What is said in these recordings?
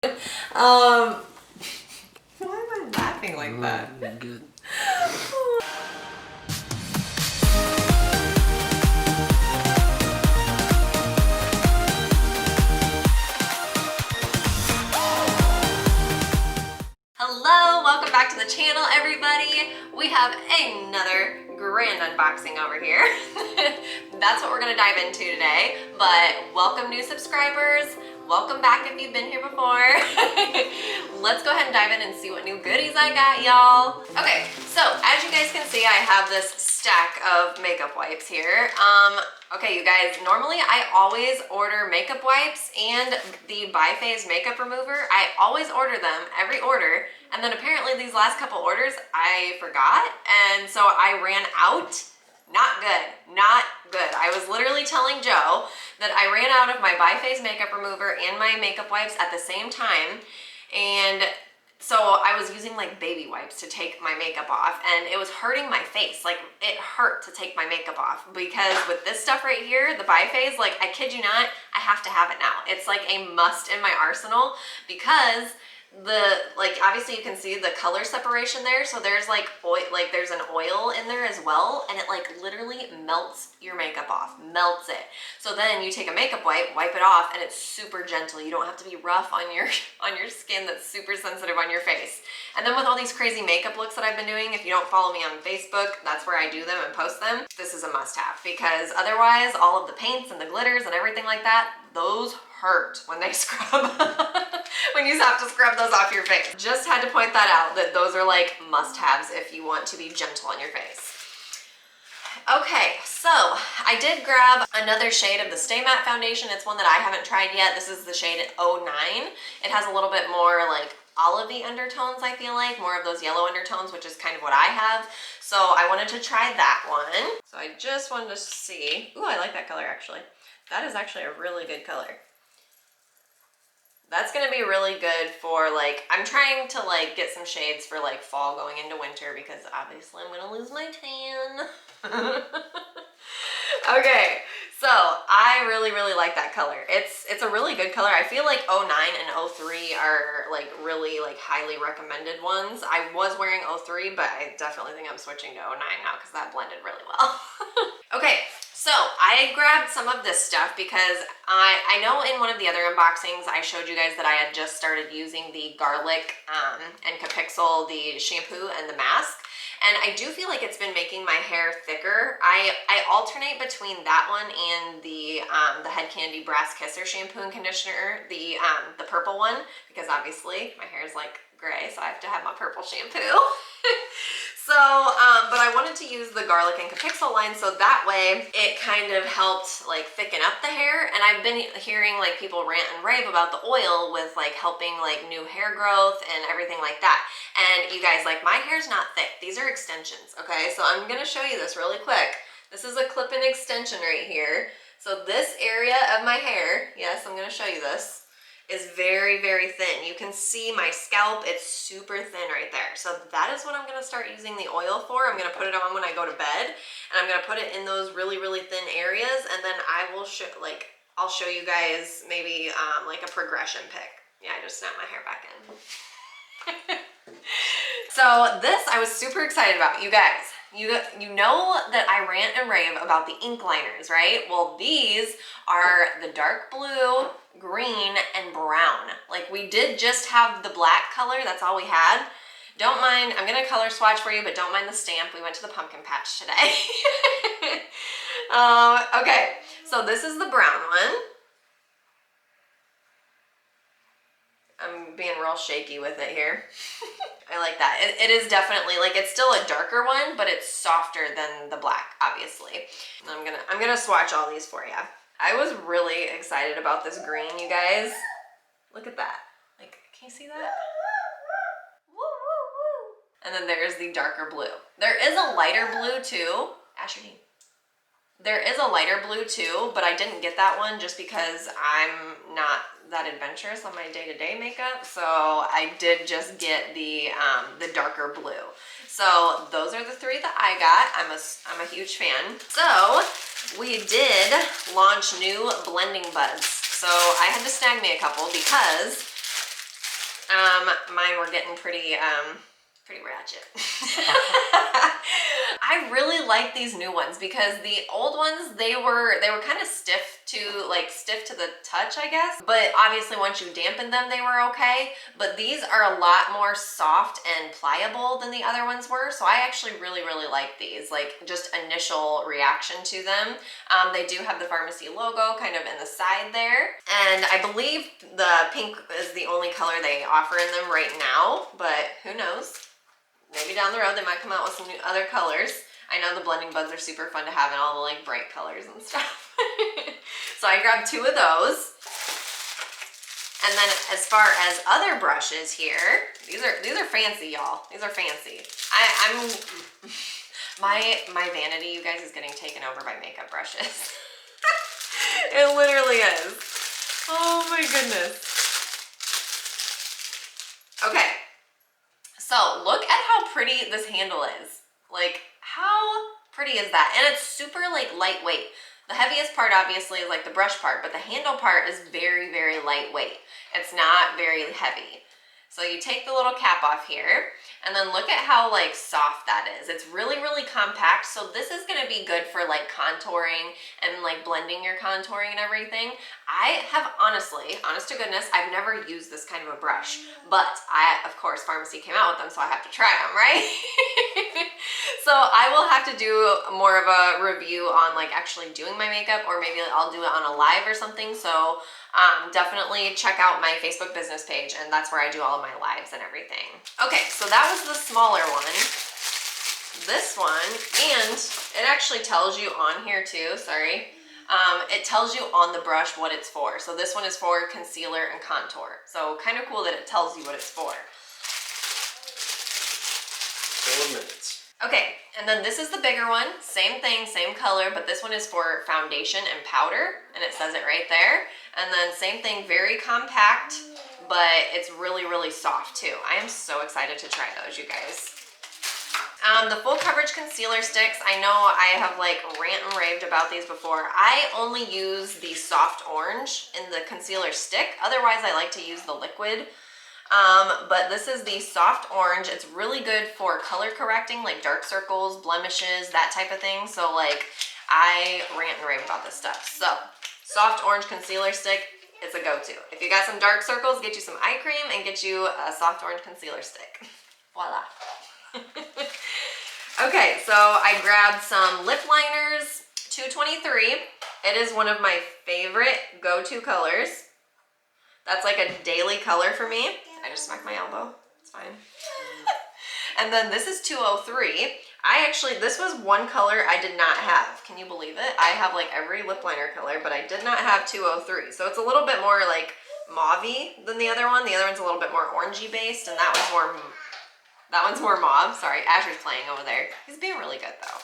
Why am I laughing like that? Good. Hello, welcome back to the channel, everybody. We have another grand unboxing over here. That's what we're gonna dive into today, but welcome new subscribers. Welcome back if you've been here before. Let's go ahead and dive in and see what new goodies I got, y'all. Okay, so as you guys can see, I have this stack of makeup wipes here. Okay, you guys, normally I always order makeup wipes and the Biphase makeup remover. I always order them, every order, and then apparently these last couple orders I forgot, and so I ran out. Not good, not good. I was literally telling Joe that I ran out of my Biphase makeup remover and my makeup wipes at the same time, and so I was using like baby wipes to take my makeup off, and it was hurting my face. Like, it hurt to take my makeup off because with this stuff right here, the Biphase, like, I kid you not, I have to have it now. It's like a must in my arsenal because obviously you can see the color separation there, so there's like oil, like there's an oil in there as well, and it like literally melts your makeup off, melts it. So then you take a makeup wipe it off, and it's super gentle. You don't have to be rough on your skin that's super sensitive on your face. And then with all these crazy makeup looks that I've been doing, if you don't follow me on Facebook, that's where I do them and post them. This is a must-have because otherwise all of the paints and the glitters and everything like that, those hurt when they scrub. When you have to scrub those off your face. Just had to point that out, that those are like must-haves if you want to be gentle on your face. Okay, so I did grab another shade of the Stay Matte foundation. It's one that I haven't tried yet. This is the shade 09. It has a little bit more like olivey undertones, I feel like, more of those yellow undertones, which is kind of what I have. So I wanted to try that one. So I just wanted to see. Ooh, I like that color actually. That is actually a really good color. That's gonna be really good for like, I'm trying to like get some shades for like fall going into winter because obviously I'm gonna lose my tan. Okay, so I really like that color. It's a really good color. I feel like 09 and 03 are like really like highly recommended ones. I was wearing 03, but I definitely think I'm switching to 09 now because that blended really well. Okay, so I grabbed some of this stuff because I know in one of the other unboxings I showed you guys that I had just started using the garlic and Capixel, the shampoo and the mask. And I do feel like it's been making my hair thicker. I alternate between that one and the Head Candy Brass Kisser shampoo and conditioner, the purple one, because obviously my hair is like gray, so I have to have my purple shampoo. So, but I wanted to use the garlic and Capixel line so that way it kind of helped like thicken up the hair. And I've been hearing like people rant and rave about the oil with like helping like new hair growth and everything like that. And you guys, like, my hair's not thick. These are extensions, okay? So I'm gonna show you this really quick. This is a clip-in extension right here. So this area of my hair, yes, I'm gonna show you this, is very thin. You can see my scalp, it's super thin right there. So that is what I'm gonna start using the oil for. I'm gonna put it on when I go to bed, and I'm gonna put it in those really thin areas, and then I will show, like, I'll show you guys maybe like a progression pic. Yeah, I just snapped my hair back in. So this I was super excited about. You guys, you know that I rant and rave about the ink liners, right? Well, these are the dark blue, green, and brown. Like, we did just have the black color, that's all we had. Don't mind, I'm gonna color swatch for you, but don't mind the stamp. We went to the pumpkin patch today. Okay, so this is the brown one. I'm being real shaky with it here. I like that. It is definitely, like, it's still a darker one, but it's softer than the black, obviously. I'm gonna swatch all these for you. I was really excited about this green, you guys. Look at that. Like, can you see that? Woo, woo, woo. And then there's the darker blue. There is a lighter blue too. Asher Dean. There is a lighter blue too, but I didn't get that one just because I'm not that adventurous on my day-to-day makeup. So I did just get the darker blue. So those are the three that I got. I'm a huge fan. So we did launch new blending buds. So I had to snag me a couple because Mine were getting pretty ratchet. I really like these new ones because the old ones, they were kind of stiff to the touch, I guess. But obviously once you dampen them, they were okay. But these are a lot more soft and pliable than the other ones were. So I actually really, really like these, like just initial reaction to them. They do have the Farmasi logo kind of in the side there. And I believe the pink is the only color they offer in them right now, but who knows? Maybe down the road they might come out with some new other colors. I know the blending buds are super fun to have in all the like bright colors and stuff. So I grabbed 2 of those. And then as far as other brushes here, these are fancy, y'all. These are fancy. My vanity, you guys, is getting taken over by makeup brushes. It literally is. Oh my goodness. Okay. So look at how pretty this handle is. Like, how pretty is that? And it's super like lightweight. The heaviest part obviously is like the brush part, but the handle part is very, very lightweight. It's not very heavy. So you take the little cap off here, and then look at how like soft that is. It's really, really compact. So this is gonna be good for like contouring and like blending your contouring and everything. I have honestly, honest to goodness, I've never used this kind of a brush, but of course, Farmasi came out with them, so I have to try them, right? So I will have to do more of a review on like actually doing my makeup, or maybe I'll do it on a live or something. So definitely check out my Facebook business page, and that's where I do all of my lives and everything. Okay, so that was the smaller one. This one, and it actually tells you on here too, sorry. It tells you on the brush what it's for. So this one is for concealer and contour. So kind of cool that it tells you what it's for. 4 minutes. Okay, and then this is the bigger one. Same thing, same color, but this one is for foundation and powder, and it says it right there. And then same thing, very compact, but it's really, really soft too. I am so excited to try those, you guys. The full coverage concealer sticks, I know I have like rant and raved about these before. I only use the soft orange in the concealer stick. Otherwise, I like to use the liquid. But this is the soft orange. It's really good for color correcting, like dark circles, blemishes, that type of thing. So like, I rant and rave about this stuff. So, soft orange concealer stick, it's a go-to. If you got some dark circles, get you some eye cream and get you a soft orange concealer stick. Voila. Okay, so I grabbed some lip liners, 223. It is one of my favorite go-to colors. That's like a daily color for me. I just smacked my elbow. It's fine. And then this is 203. This was one color I did not have. Can you believe it? I have like every lip liner color, but I did not have 203. So it's a little bit more like mauve-y than the other one. The other one's a little bit more orangey based, and that one's more mauve. Sorry, Asher's playing over there. He's being really good though.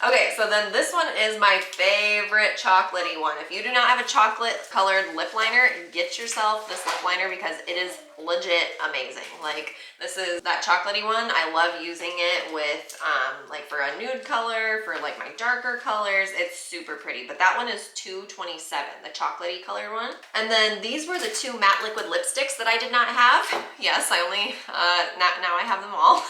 Okay, so then this one is my favorite chocolatey one. If you do not have a chocolate colored lip liner, get yourself this lip liner because it is legit amazing. Like, this is that chocolatey one. I love using it with, like for a nude color, for like my darker colors. It's super pretty, but that one is 227, the chocolatey colored one. And then these were the 2 matte liquid lipsticks that I did not have. Yes, I only, now I have them all.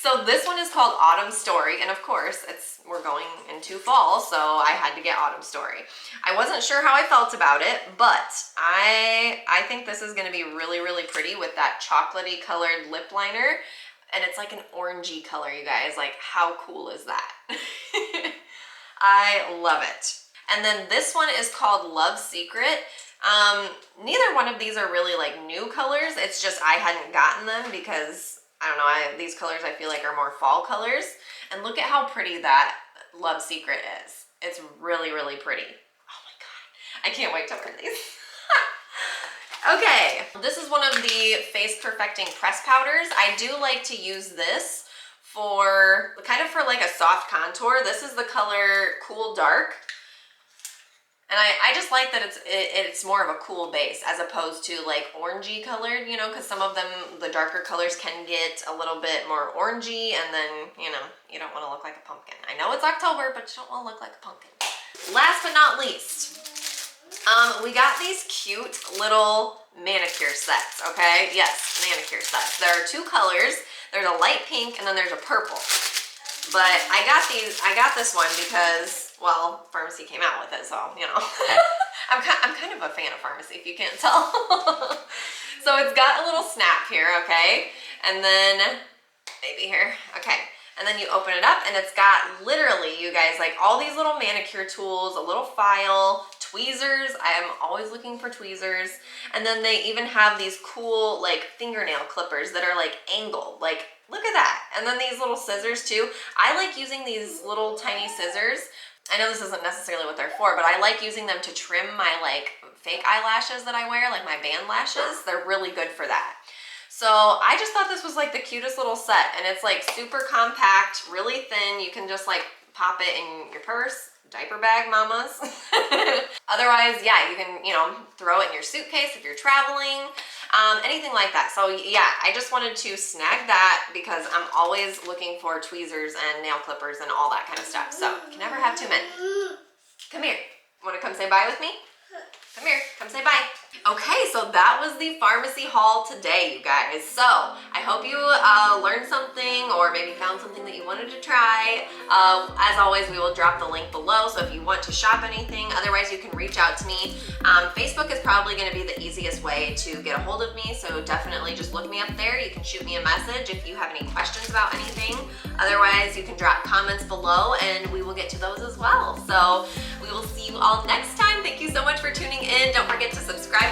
So this one is called Autumn Story, and of course, we're going into fall, so I had to get Autumn Story. I wasn't sure how I felt about it, but I think this is going to be really, really pretty with that chocolatey colored lip liner, and it's like an orangey color, you guys. Like, how cool is that? I love it. And then this one is called Love Secret. Neither one of these are really like new colors. It's just I hadn't gotten them because I don't know, these colors I feel like are more fall colors. And look at how pretty that Love Secret is. It's really, really pretty. Oh my God. I can't wait to wear these. Okay, this is one of the Face Perfecting Press Powders. I do like to use this for, kind of for like a soft contour. This is the color Cool Dark. And I just like that it's more of a cool base as opposed to like orangey colored, you know, because some of them, the darker colors can get a little bit more orangey, and then, you know, you don't want to look like a pumpkin. I know it's October, but you don't want to look like a pumpkin. Last but not least, We got these cute little manicure sets, okay? Yes, manicure sets. There are two colors. There's a light pink and then there's a purple. But I got this one because, well, Farmasi came out with it, so, you know. I'm kind of a fan of Farmasi, if you can't tell. So it's got a little snap here, okay? And then, maybe here, okay. And then you open it up and it's got literally, you guys, like all these little manicure tools, a little file, tweezers. I am always looking for tweezers. And then they even have these cool like fingernail clippers that are like angled. Like, look at that. And then these little scissors too. I like using these little tiny scissors. I know this isn't necessarily what they're for, but I like using them to trim my like fake eyelashes that I wear, like my band lashes. They're really good for that. So I just thought this was like the cutest little set, and it's like super compact, really thin. You can just like pop it in your purse, diaper bag mamas. Otherwise, yeah, you can, you know, throw it in your suitcase if you're traveling, anything like that. So yeah, I just wanted to snag that because I'm always looking for tweezers and nail clippers and all that kind of stuff. So you can never have too many. Come here. Want to come say bye with me? Come here, come say bye. Okay, so that was the Farmasi haul today, you guys. So I hope you learned something or maybe found something that you wanted to try. As always, we will drop the link below, so if you want to shop anything, otherwise you can reach out to me. Facebook is probably gonna be the easiest way to get a hold of me, so definitely just look me up there. You can shoot me a message if you have any questions about anything. Otherwise, you can drop comments below and we will get to those as well. So we will see you all next time. Thank you so much for tuning in. Don't forget to subscribe